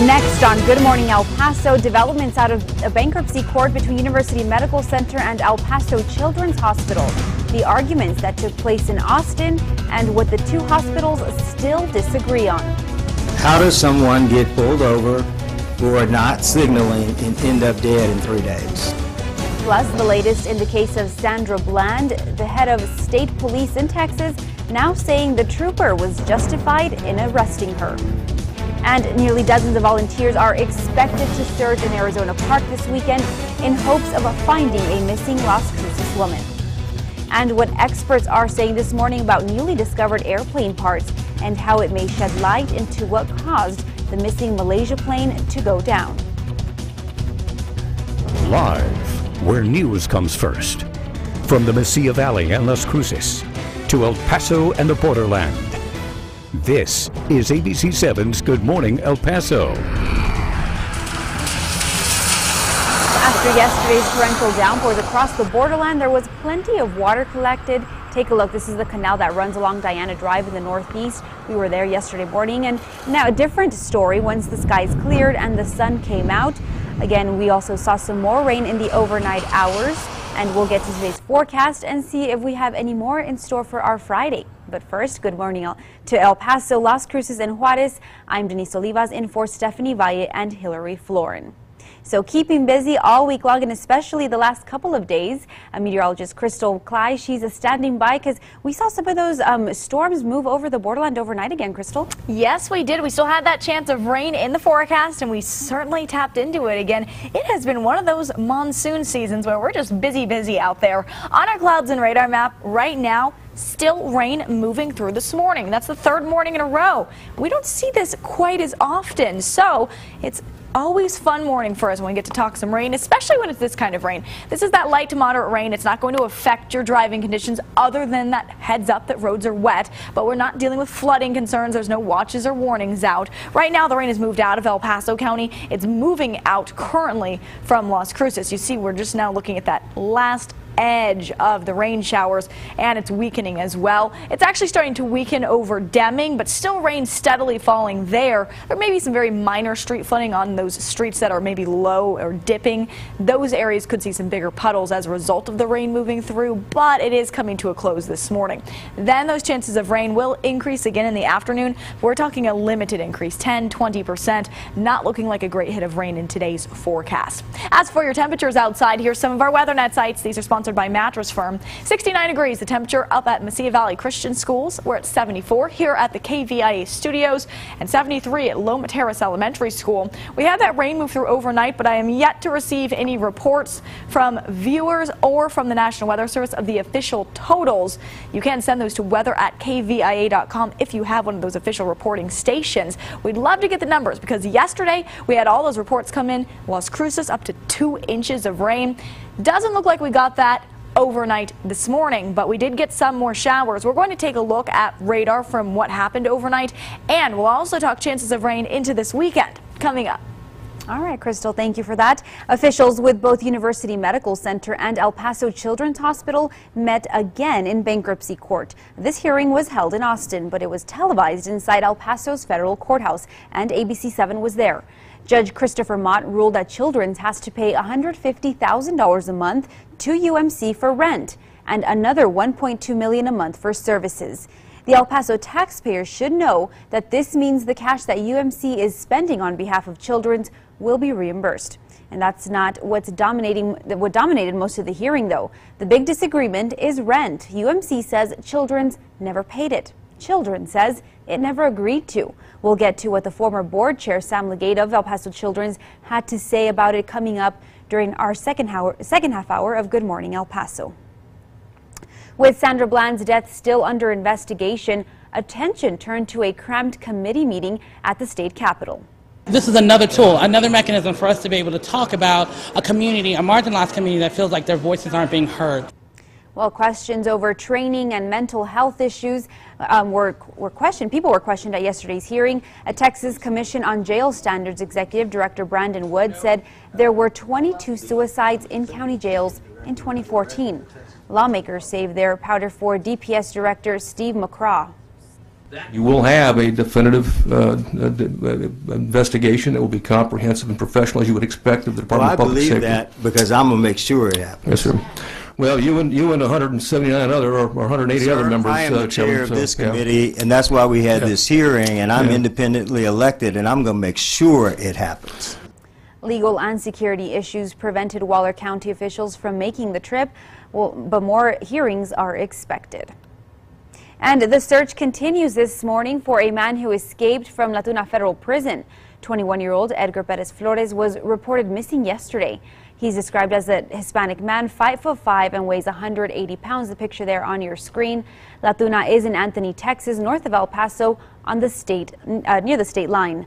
Next on Good Morning El Paso, developments out of a bankruptcy court between University Medical Center and El Paso Children's Hospital. The arguments that took place in Austin and what the two hospitals still disagree on. How does someone get pulled over for not signaling and end up dead in 3 days? Plus, the latest in the case of Sandra Bland, the head of state police in Texas, now saying the trooper was justified in arresting her. And nearly dozens of volunteers are expected to surge in Arizona Park this weekend in hopes of finding a missing Las Cruces woman. And what experts are saying this morning about newly discovered airplane parts and how it may shed light into what caused the missing Malaysia plane to go down. Live, where news comes first. From the Mesilla Valley and Las Cruces to El Paso and the borderland. This is ABC 7's Good Morning El Paso. After yesterday's torrential downpours across the borderland, there was plenty of water collected. Take a look. This is the canal that runs along Diana Drive in the northeast. We were there yesterday morning, and now a different story once the skies cleared and the sun came out. Again, we also saw some more rain in the overnight hours, and we'll get to today's forecast and see if we have any more in store for our Friday. But first, good morning to El Paso, Las Cruces, and Juarez. I'm Denise Olivas in for Stephanie Valle and Hillary Florin. So keeping busy all week long, and especially the last couple of days. Meteorologist Crystal Cly, she's standing by because we saw some of those storms move over the borderland overnight again, Crystal. Yes, we did. We still had that chance of rain in the forecast, and we certainly tapped into it again. It has been one of those monsoon seasons where we're just busy out there. On our clouds and radar map right now, still rain moving through this morning. That's the third morning in a row. We don't see this quite as often, so it's always fun morning for us when we get to talk some rain, especially when it's this kind of rain. This is that light to moderate rain. It's not going to affect your driving conditions other than that heads up that roads are wet, but we're not dealing with flooding concerns. There's no watches or warnings out. Right now, the rain has moved out of El Paso County. It's moving out currently from Las Cruces. You see, we're just now looking at that last edge of the rain showers, and it's weakening as well. It's actually starting to weaken over Deming, but still rain steadily falling there. There may be some very minor street flooding on those streets that are maybe low or dipping. Those areas could see some bigger puddles as a result of the rain moving through, but it is coming to a close this morning. Then those chances of rain will increase again in the afternoon. We're talking a limited increase, 10–20%, not looking like a great hit of rain in today's forecast. As for your temperatures outside, here's some of our WeatherNet sites. These are sponsored by Mattress Firm. 69 degrees, the temperature up at Mesilla Valley Christian Schools. We're at 74 here at the KVIA studios and 73 at Loma Terrace Elementary School. We had that rain move through overnight, but I am yet to receive any reports from viewers or from the National Weather Service of the official totals. You can send those to weather@KVIA.com if you have one of those official reporting stations. We'd love to get the numbers because yesterday we had all those reports come in. Las Cruces up to 2 inches of rain. Doesn't look like we got that overnight this morning, but we did get some more showers. We're going to take a look at radar from what happened overnight, and we'll also talk chances of rain into this weekend coming up. All right, Crystal, thank you for that. Officials with both University Medical Center and El Paso Children's Hospital met again in bankruptcy court. This hearing was held in Austin, but it was televised inside El Paso's federal courthouse, and ABC 7 was there. Judge Christopher Mott ruled that Children's has to pay $150,000 a month to UMC for rent and another $1.2 million a month for services. The El Paso taxpayers should know that this means the cash that UMC is spending on behalf of Children's will be reimbursed. And that's not what dominated most of the hearing, though. The big disagreement is rent. UMC says Children's never paid it. Children says it never agreed to. We'll get to what the former board chair, Sam Legate of El Paso Children's, had to say about it coming up during our second half hour of Good Morning El Paso. With Sandra Bland's death still under investigation, attention turned to a crammed committee meeting at the state capitol. This is another tool, another mechanism for us to be able to talk about a community, a marginalized community that feels like their voices aren't being heard. Well, questions over training and mental health issues were questioned. People were questioned at yesterday's hearing. A Texas Commission on Jail Standards Executive Director Brandon Wood said there were 22 suicides in county jails in 2014. Lawmakers saved their powder for DPS Director Steve McCraw. You will have a definitive investigation that will be comprehensive and professional, as you would expect of the Department of Public Safety. Well, I believe that because I'm going to make sure it happens. Yes, sir. Well, you and 179 other or 180 other members. I am the chair of this committee, and that's why we had this hearing, and I'm independently elected, and I'm going to make sure it happens. Legal and security issues prevented Waller County officials from making the trip, but more hearings are expected. And the search continues this morning for a man who escaped from La Tuna Federal Prison. 21-year-old Edgar Perez Flores was reported missing yesterday. He's described as a Hispanic man, 5'5" and weighs 180 pounds. The picture there on your screen. La Tuna is in Anthony, Texas, north of El Paso, on the near the state line.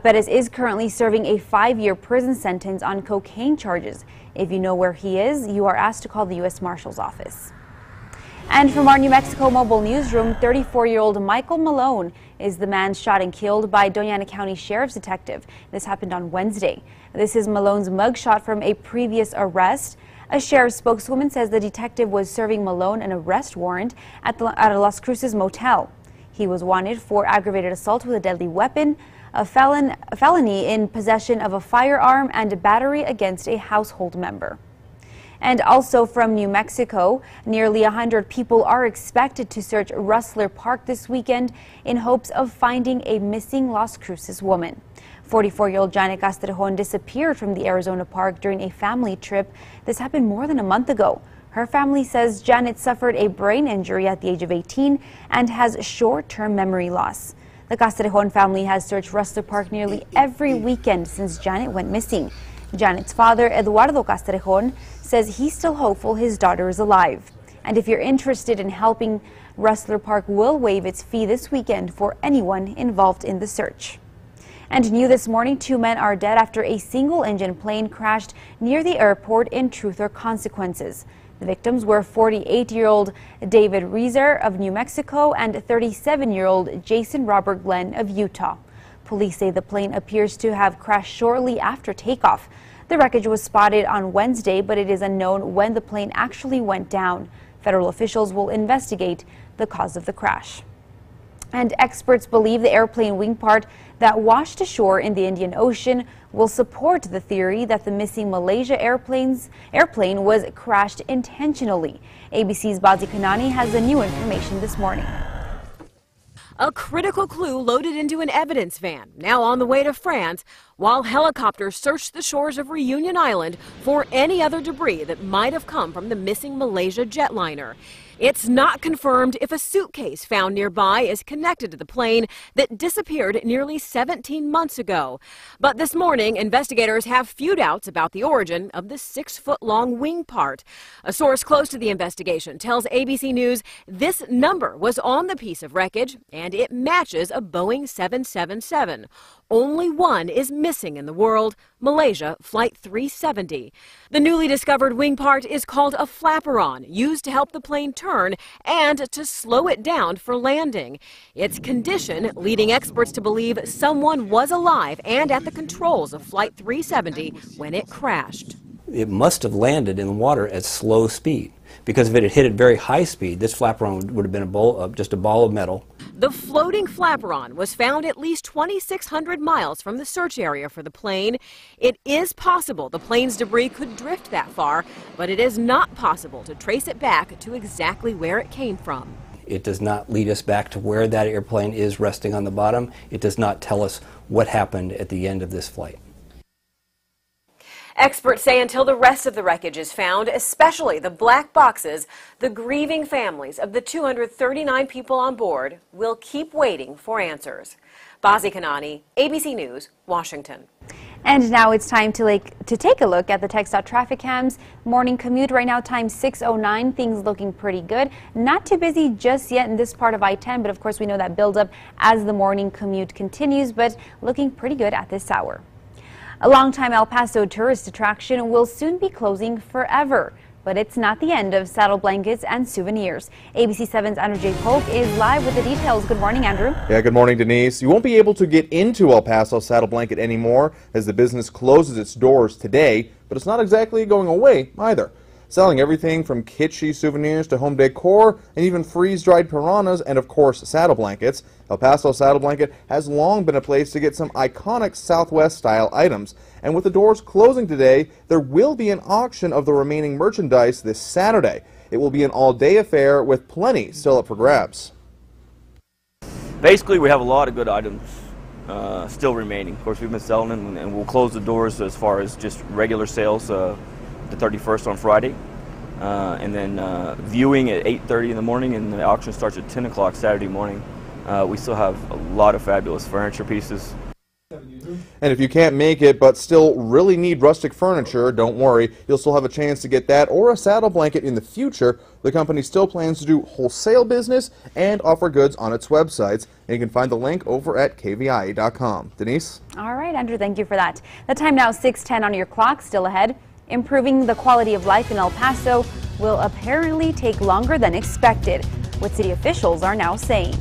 Perez is currently serving a 5-year prison sentence on cocaine charges. If you know where he is, you are asked to call the U.S. Marshal's office. And from our New Mexico mobile newsroom, 34-year-old Michael Malone is the man shot and killed by Doña Ana County Sheriff's detective. This happened on Wednesday. This is Malone's mugshot from a previous arrest. A sheriff's spokeswoman says the detective was serving Malone an arrest warrant at a Las Cruces motel. He was wanted for aggravated assault with a deadly weapon, a felony in possession of a firearm, and a battery against a household member. And also from New Mexico, nearly 100 people are expected to search Rustler Park this weekend in hopes of finding a missing Las Cruces woman. 44-year-old Janet Castrejon disappeared from the Arizona park during a family trip. This happened more than a month ago. Her family says Janet suffered a brain injury at the age of 18 and has short-term memory loss. The Castrejon family has searched Rustler Park nearly every weekend since Janet went missing. Janet's father, Eduardo Castrejon, says he's still hopeful his daughter is alive. And if you're interested in helping, Rustler Park will waive its fee this weekend for anyone involved in the search. And new this morning, 2 men are dead after a single-engine plane crashed near the airport in Truth or Consequences. The victims were 48-year-old David Reeser of New Mexico and 37-year-old Jason Robert Glenn of Utah. Police say the plane appears to have crashed shortly after takeoff. The wreckage was spotted on Wednesday, but it is unknown when the plane actually went down. Federal officials will investigate the cause of the crash. And experts believe the airplane wing part that washed ashore in the Indian Ocean will support the theory that the missing Malaysia airplane was crashed intentionally. ABC's Bazi Kanani has the new information this morning. A critical clue loaded into an evidence van, now on the way to France, while helicopters searched the shores of Reunion Island for any other debris that might have come from the missing Malaysia jetliner. It's not confirmed if a suitcase found nearby is connected to the plane that disappeared nearly 17 months ago. But this morning, investigators have few doubts about the origin of the 6-foot-long wing part. A source close to the investigation tells ABC News this number was on the piece of wreckage, and it matches a Boeing 777. Only one is missing in the world, Malaysia Flight 370. The newly discovered wing part is called a flaperon, used to help the plane turn and to slow it down for landing. Its condition leading experts to believe someone was alive and at the controls of Flight 370 when it crashed. It must have landed in the water at slow speed, because if it had hit at very high speed, this flaperon would have been just a ball of metal. The floating flaperon was found at least 2,600 miles from the search area for the plane. It is possible the plane's debris could drift that far, but it is not possible to trace it back to exactly where it came from. It does not lead us back to where that airplane is resting on the bottom. It does not tell us what happened at the end of this flight. Experts say until the rest of the wreckage is found, especially the black boxes, the grieving families of the 239 people on board will keep waiting for answers. Bazi Kanani, ABC News, Washington. And now it's time to take a look at the TxDOT traffic cams. Morning commute right now, time 6:09. Things looking pretty good. Not too busy just yet in this part of I-10, but of course we know that builds up as the morning commute continues, but looking pretty good at this hour. A longtime El Paso tourist attraction will soon be closing forever. But it's not the end of saddle blankets and souvenirs. ABC 7's Andrew J. Polk is live with the details. Good morning, Andrew. Yeah, good morning, Denise. You won't be able to get into El Paso Saddle Blanket anymore as the business closes its doors today, but it's not exactly going away either. Selling everything from kitschy souvenirs to home decor and even freeze-dried piranhas and, of course, saddle blankets. El Paso Saddle Blanket has long been a place to get some iconic Southwest-style items, and with the doors closing today, there will be an auction of the remaining merchandise this Saturday. It will be an all-day affair with plenty still up for grabs. Basically, we have a lot of good items still remaining. Of course, we've been selling them, and we'll close the doors as far as just regular sales the 31st on Friday. And then viewing at 8:30 in the morning, and the auction starts at 10 o'clock Saturday morning. We still have a lot of fabulous furniture pieces. And if you can't make it but still really need rustic furniture, don't worry, you'll still have a chance to get that or a saddle blanket in the future. The company still plans to do wholesale business and offer goods on its websites, and you can find the link over at KVIA.com. Denise? All right, Andrew, thank you for that. The time now 6:10 on your clock. Still ahead, improving the quality of life in El Paso will apparently take longer than expected, what city officials are now saying.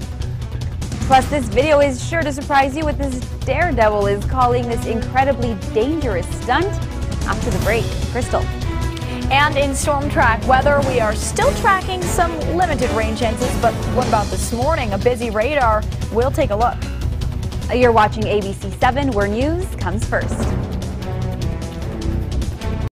Plus, this video is sure to surprise you what this daredevil is calling this incredibly dangerous stunt. After the break, Crystal. And in storm track weather, we are still tracking some limited rain chances, but what about this morning? A busy radar. We'll take a look. You're watching ABC 7, where news comes first.